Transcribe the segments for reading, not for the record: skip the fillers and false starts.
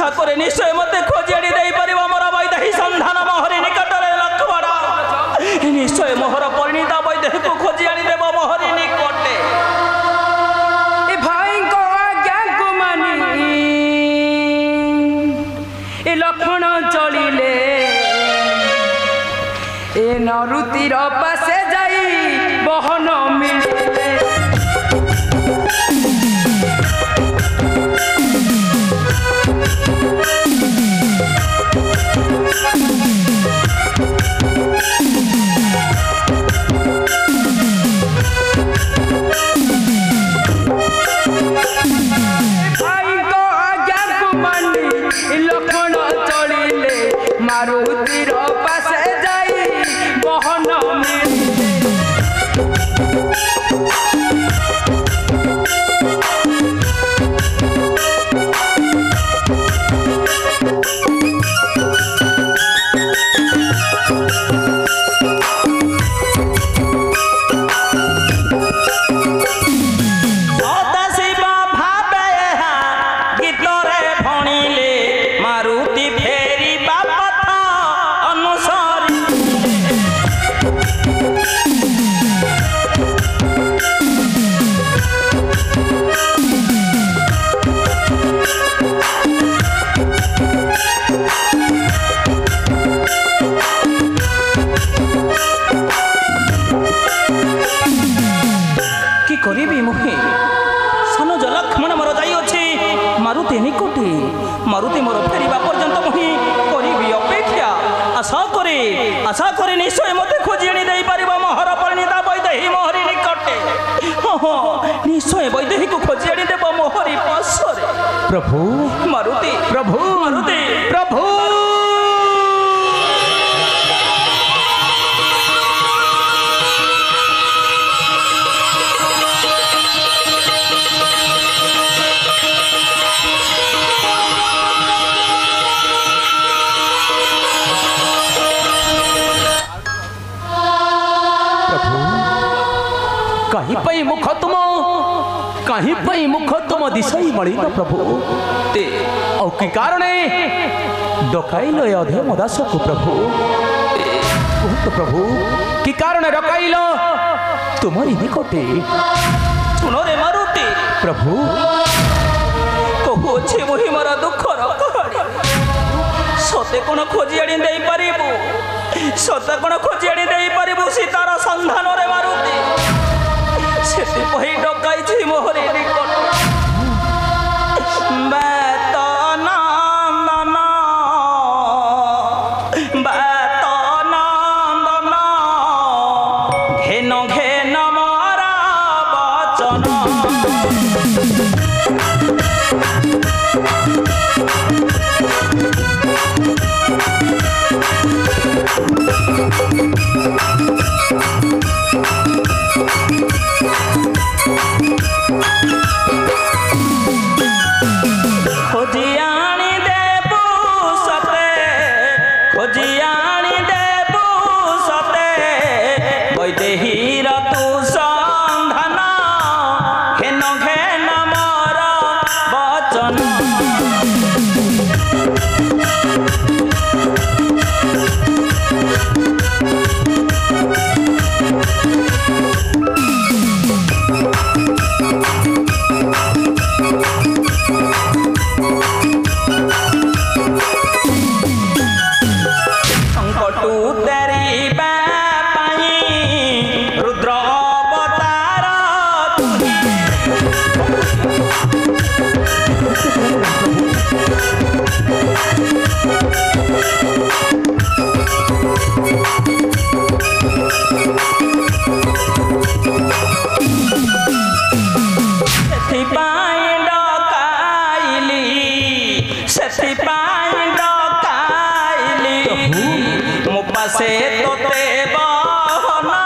आशा करे निश्चय मते खोजी आनी दे परिबा मोर वैदेही संधान मोहरी निकटरे लक्ष्मण निश्चय मोहर परिणीता वैदेही को खोजी आनी देव मोहरी निकटे ए भाई को आज्ञा को मानी ए लक्ष्मण चलिले ए नरुतिर पासे जाई बहन मिले भाई को आज्ञा को मानी लक्ष्मण चलिले मारुतिर पासे जाई बहन मिले मारुति मोर फेरिबा पर्यंत मुहि करिबी अपेक्षा आशा करे निश्चय मते खोजी आनी दे परिबा मोहर परिणीता वैदेही मोहरी निकटे निश्चय वैदेही को खोजी आनी देव मोहरी पासरे प्रभु मारुति प्रभु मारुति प्रभु कहीं मुख तुम दिशाई मड़ी न प्रभु ते औ की कारणे डकाइल अधे मदास को प्रभु कहत प्रभु की कारणे डकाइल तुमरी निकटे सुनो रे मारुति प्रभु कहू छे मोहि मोर दुखर कहानी सते कोन खोजी आनी दे परिबु सते कोन खोजी आनी दे परिबु सीतार संधान रे मारुति सेति पहि डकाई मोहरी निकट घेन घेन मारा बचन से तोते बहना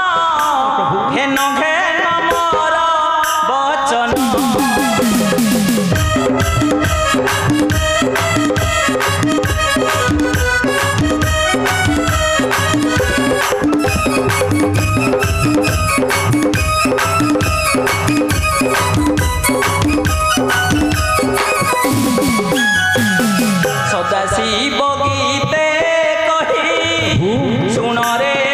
घेन घेन मोर बचन सदा शिव गीते कही सुन रे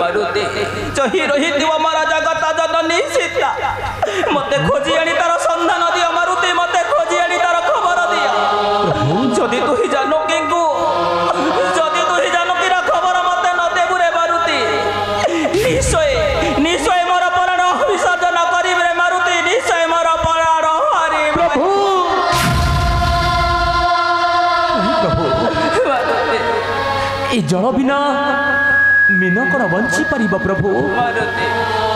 मारुति जही रही मारा जगत जननी सीता मते खोजी आनी तार संधान दिया मारुति मते खोजी आनी तार खबर दिया जदि तु ही जानकी को जदि तु ही जानकी रा खबर मते न देबु रे मारुति निश्चय निश्चय मोर प्राण विसर्जन करिब रे मारुति निश्चय मोर प्राण हरि प्रभु ए जल बिना मीन कौन बंची पार प्रभु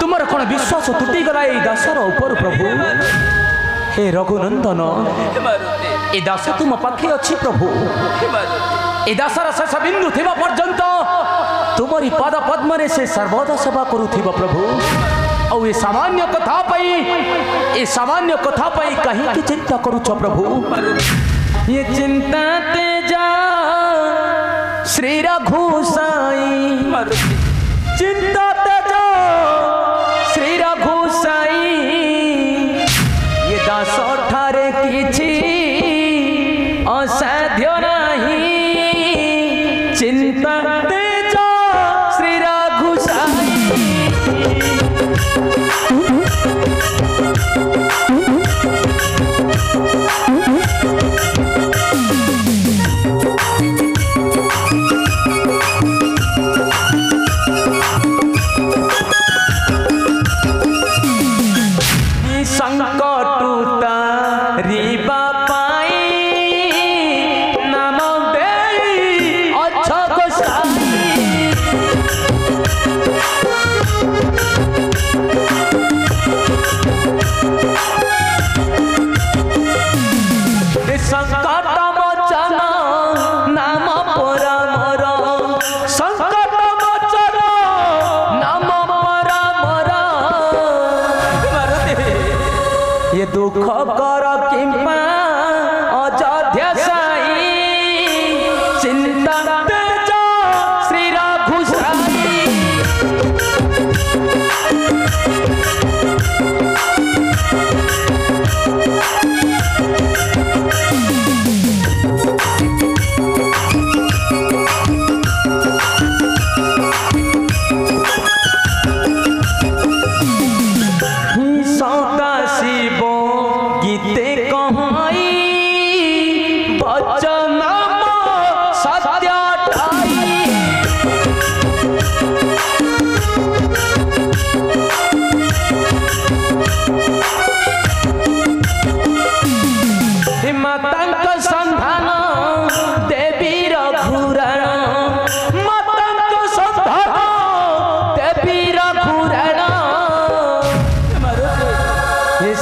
तुम कौन विश्वास तुटी गला दासर ऊपर प्रभु हे रघुनंदन ए दास तुम पाखे अच्छी प्रभु ए दासर शेष बिंदु थिबा पर्यंत तुमरी पद पद्म से सर्वदा सेवा करुथिबा प्रभु और ये सामान्य कथा पाई कहीं की चिंता करुछ प्रभु ये चिंता तेजा श्री रघुसाई चिंता तेजा श्री रघुसाई ये दास ठारे किछि असाध्य नहीं चिंता तेजा श्री रघुसाई दुख कर किंपा अयोध्या साई चिंता तेजा श्री रघुसाई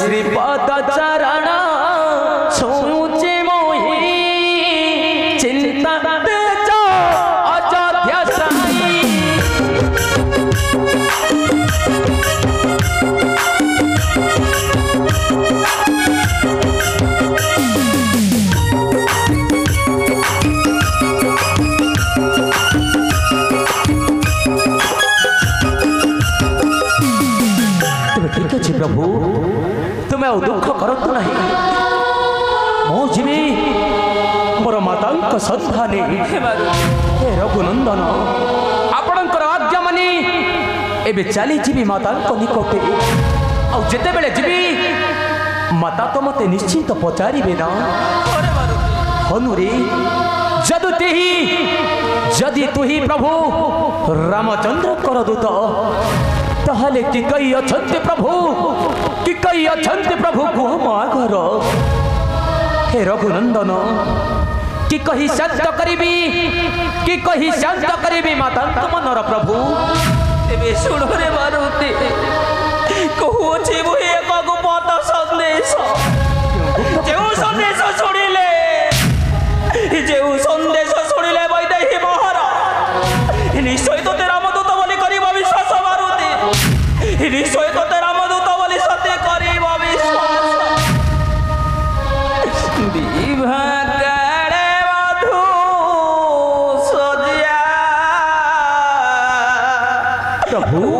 श्रीपद चरण सोचे मोही चिंता तेजा अयोध्या साई ठीक अच्छे प्रभु तुम्हें दुख करत नहीं मो जीवी मोर माता सन्धानी हे रघुनंदन आपणकर आज्ञा मानी एबे चली जीवी माता निकटे और जिते बेले जीवी माता तो मते निश्चिंत पचारे ना हनुरे जदि तुही प्रभु रामचंद्र कर दूत ताहले कि कई अछंते प्रभु कि कई अछंते प्रभु को माँ घर हे रघुनंदन कि कही शांत करीबी कि कही शांत करीबी माता मनर प्रभु तेरे सुन रे मारुति कहूची वो एक गुप्त संदेश जो संदेश सुनिले जो संदेश सुनिले वैदेही महाराज निश्चय तो तेरा मदत बोली करीब विश्वास मारुति निश्चय तो तेरा मदत बोली सत्य करीब विश्वास विभागड़े मधु सजिया प्रभु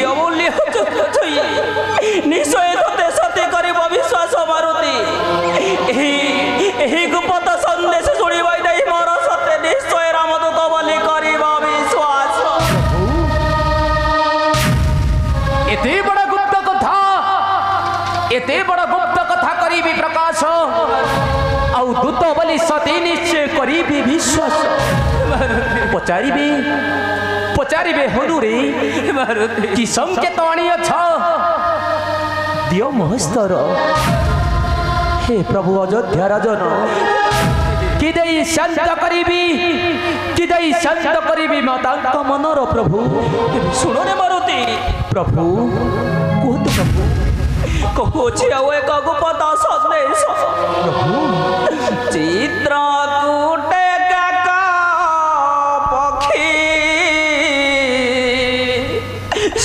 अमूल्य निश्चय सत्य सत्य करीब विश्वास मारुति गुप्त संदेश शुणी वैदेही मोर सत्य निश्चय रामदूत बोली करीब विश्वास एते बड़ा गुप्त कथा करीबी प्रकाश आउ दूत बोली सती निश्चय करीबी विश्वास पचारिबे हनुरे कि संकेत आनी अछ दियो महस्तर हे प्रभु अयोध्या राजन कि देई शांत करीबी माता मनर प्रभु सुनो रे मारुति प्रभु कहतु प्रभु कहूची आउ एक गुप्त संदेश चित्रकूटे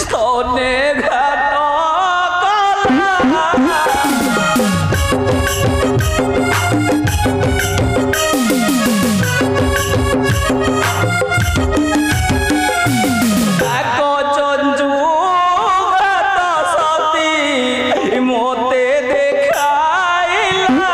स्तने घाट चंजू घाट सती मोते देखाइला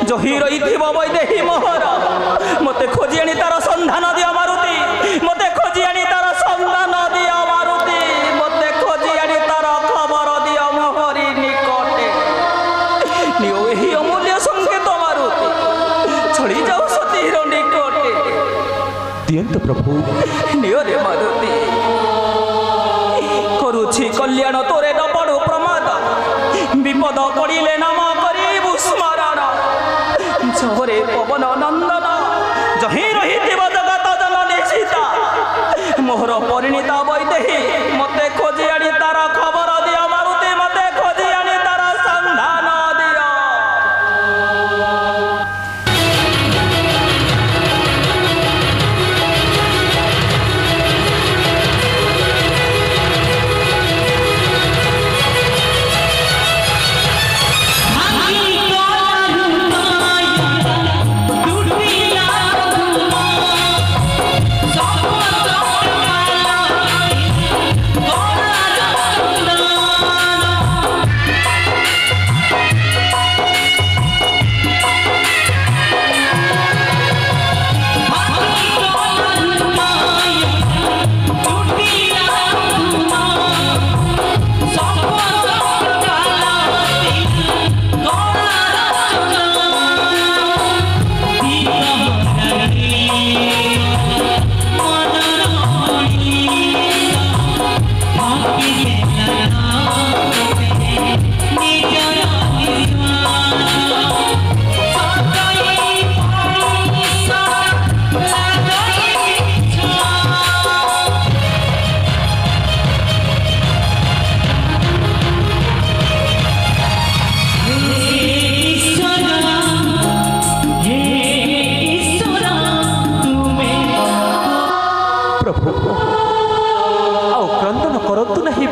जही रही वैदेही मोहर मते खोजी आनी तार सन्धान दिया मारुति मते खोजी आनी तार सन्धान दिया मारुति मते खोजी आनी तार खबर दिया मोहरी निकटे नियो एही अमूल्य संकेत मारुति छड़ी जाओ सतीर निकटे दियंत प्रभु नियो रे मारुति करुछि कल्याण तोरे न पड़ु प्रमाद विपद पड़िले नाम करिबु स्मरण झरे पवन नंदन जही रही जगत जननी सीता मोहर परिणीता वैदेही मते खोजी आनी तार खबर दिया मारुति मते खोजी आनी तार संधान दिया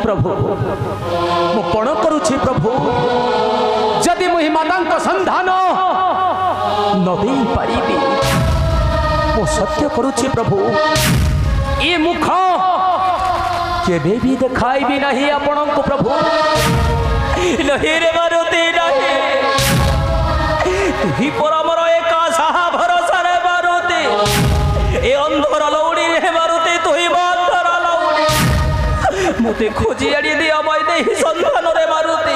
प्रभु मु पण करुछि प्रभु जदि मुहि माता संधान न दे पारिबी मु सत्य करुछि प्रभु ये मुख केबे भी देखाई भी नहीं आपण को प्रभु नहीं रे मारुति नहीं तुही परमर एक आशा भरोसा रे मारुति ए अंधर लौड़ी रे मारुति तुही बंधर लौड़ी मुते खोजी आनी दिया वैदेही संधान रे मारुति